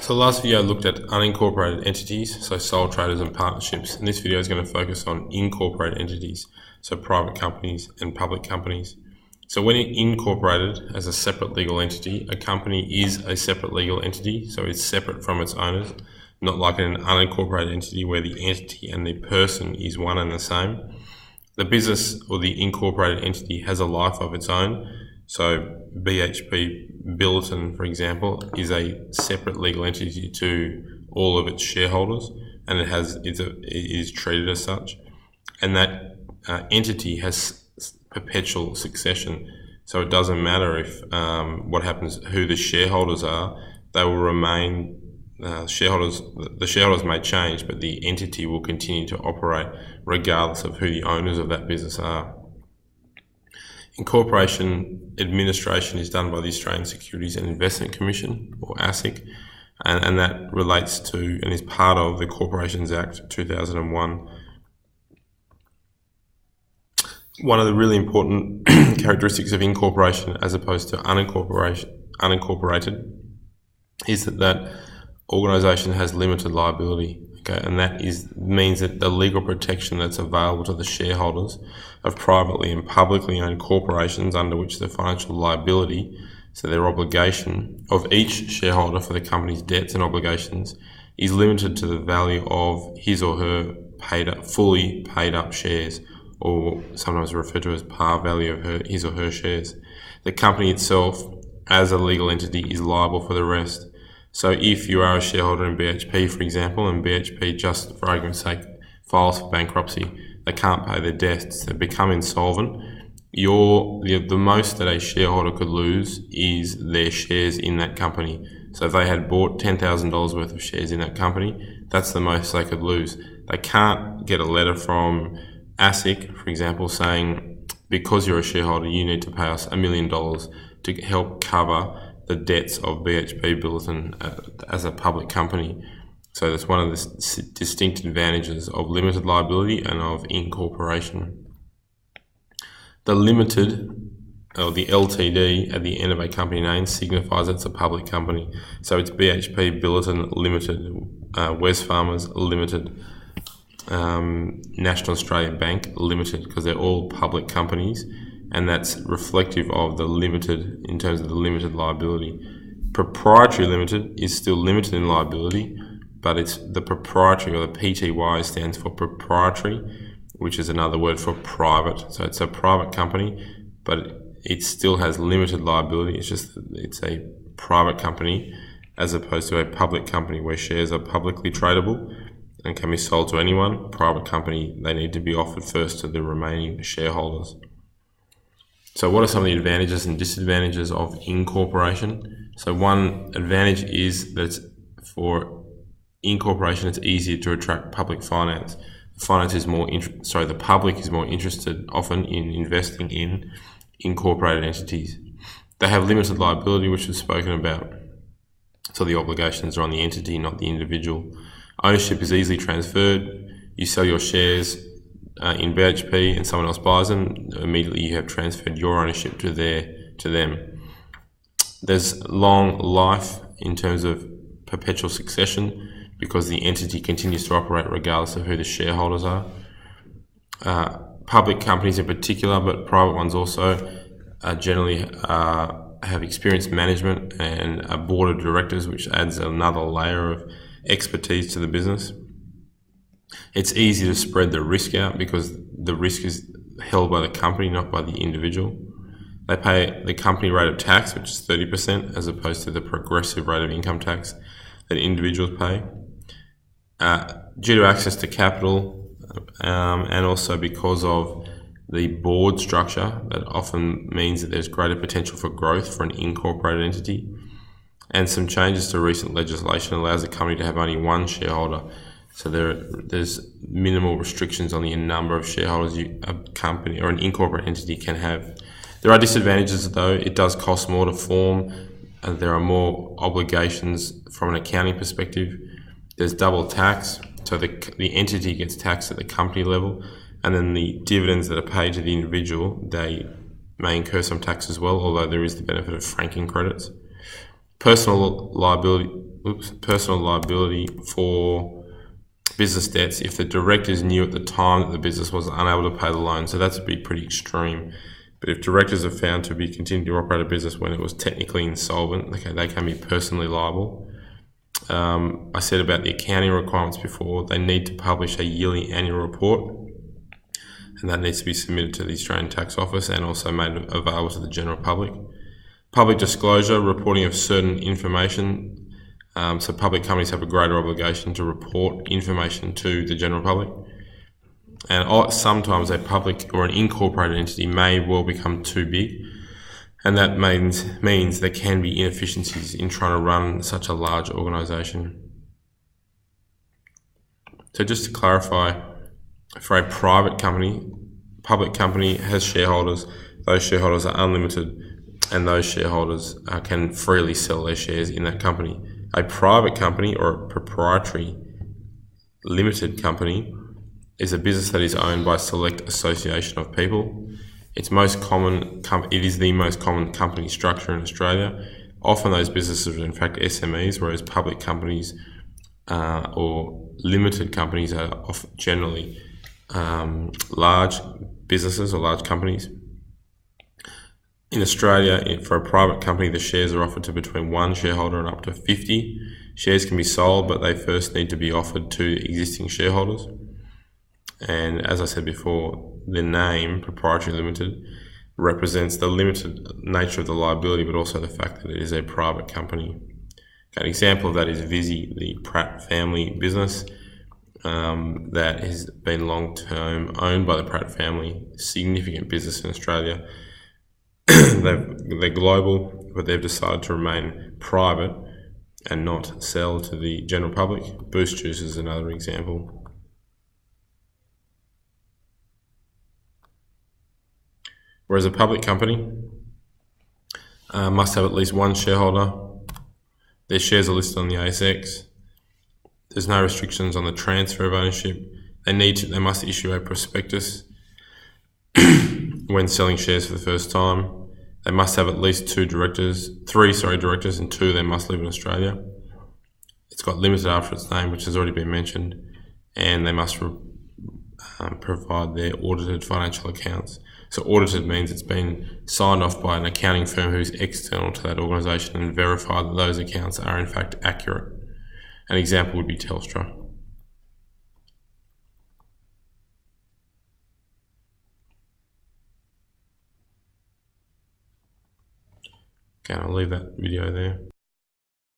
So last video I looked at unincorporated entities, so sole traders and partnerships, and this video is going to focus on incorporated entities, so private companies and public companies. So when incorporated as a separate legal entity, a company is a separate legal entity, so it's separate from its owners, not like an unincorporated entity where the entity and the person is one and the same. The business or the incorporated entity has a life of its own. So BHP Billiton, for example, is a separate legal entity to all of its shareholders, and it is treated as such. And that entity has perpetual succession. So it doesn't matter if what happens, who the shareholders are, they will remain shareholders. The shareholders may change, but the entity will continue to operate regardless of who the owners of that business are. Incorporation administration is done by the Australian Securities and Investment Commission, or ASIC, and that relates to and is part of the Corporations Act 2001. One of the really important characteristics of incorporation as opposed to unincorporated is that organisation has limited liability. Okay, and that means that the legal protection that's available to the shareholders of privately and publicly owned corporations under which the financial liability, so their obligation of each shareholder for the company's debts and obligations, is limited to the value of his or her fully paid up shares, or sometimes referred to as par value of his or her shares. The company itself, as a legal entity, is liable for the rest. So if you are a shareholder in BHP, for example, and BHP, just for argument's sake, files for bankruptcy, they can't pay their debts, they become insolvent, the most that a shareholder could lose is their shares in that company. So if they had bought $10,000 worth of shares in that company, that's the most they could lose. They can't get a letter from ASIC, for example, saying, because you're a shareholder, you need to pay us $1 million to help cover the debts of BHP Billiton as a public company. So that's one of the distinct advantages of limited liability and of incorporation. The limited, or the LTD at the end of a company name, signifies it's a public company. So it's BHP Billiton Limited, Wesfarmers Limited, National Australia Bank Limited, because they're all public companies. And that's reflective of the limited, in terms of the limited liability. Proprietary limited is still limited in liability, but it's the proprietary, or the PTY stands for proprietary, which is another word for private. So it's a private company, but it still has limited liability. It's just, it's a private company as opposed to a public company where shares are publicly tradable and can be sold to anyone. Private company, they need to be offered first to the remaining shareholders. So what are some of the advantages and disadvantages of incorporation? So one advantage is that for incorporation, it's easier to attract public finance. The public is more interested often in investing in incorporated entities. They have limited liability, which was spoken about. So the obligations are on the entity, not the individual. Ownership is easily transferred. You sell your shares in BHP and someone else buys them, immediately you have transferred your ownership to them. There's long life in terms of perpetual succession because the entity continues to operate regardless of who the shareholders are. Public companies in particular, but private ones also, generally have experienced management and a board of directors, which adds another layer of expertise to the business. It's easy to spread the risk out because the risk is held by the company, not by the individual. They pay the company rate of tax, which is 30%, as opposed to the progressive rate of income tax that individuals pay. Due to access to capital, and also because of the board structure, that often means that there's greater potential for growth for an incorporated entity. And some changes to recent legislation allows the company to have only one shareholder. So there's minimal restrictions on the number of shareholders a company or an incorporated entity can have. There are disadvantages though. It does cost more to form, and there are more obligations from an accounting perspective. There's double tax, so the entity gets taxed at the company level, and then the dividends that are paid to the individual, they may incur some tax as well, although there is the benefit of franking credits. Personal liability personal liability for business debts if the directors knew at the time that the business was unable to pay the loan. So that's be pretty extreme. But if directors are found to be continuing to operate a business when it was technically insolvent, okay, they can be personally liable. I said about the accounting requirements before. They need to publish a yearly annual report, and that needs to be submitted to the Australian Tax Office and also made available to the general public. Public disclosure, reporting of certain information. So public companies have a greater obligation to report information to the general public. And sometimes a public or an incorporated entity may well become too big, and that means there can be inefficiencies in trying to run such a large organisation. So just to clarify, for a private company, public company has shareholders. Those shareholders are unlimited, and those shareholders can freely sell their shares in that company. A private company or a proprietary limited company is a business that is owned by a select association of people. It is the most common company structure in Australia. Often those businesses are in fact SMEs, whereas public companies or limited companies are generally large businesses or large companies. In Australia, for a private company, the shares are offered to between one shareholder and up to 50. Shares can be sold, but they first need to be offered to existing shareholders. And as I said before, the name, Proprietary Limited, represents the limited nature of the liability, but also the fact that it is a private company. An example of that is Visy, the Pratt family business that has been long-term owned by the Pratt family, significant business in Australia. They're global, but they've decided to remain private and not sell to the general public. Boost Juice is another example. Whereas a public company must have at least one shareholder. Their shares are listed on the ASX. There's no restrictions on the transfer of ownership. They must issue a prospectus when selling shares for the first time. They must have at least three directors, and two of them must live in Australia. It's got limited after its name, which has already been mentioned, and they must provide their audited financial accounts. So audited means it's been signed off by an accounting firm who's external to that organisation and verify that those accounts are in fact accurate. An example would be Telstra. Okay, I'll leave that video there.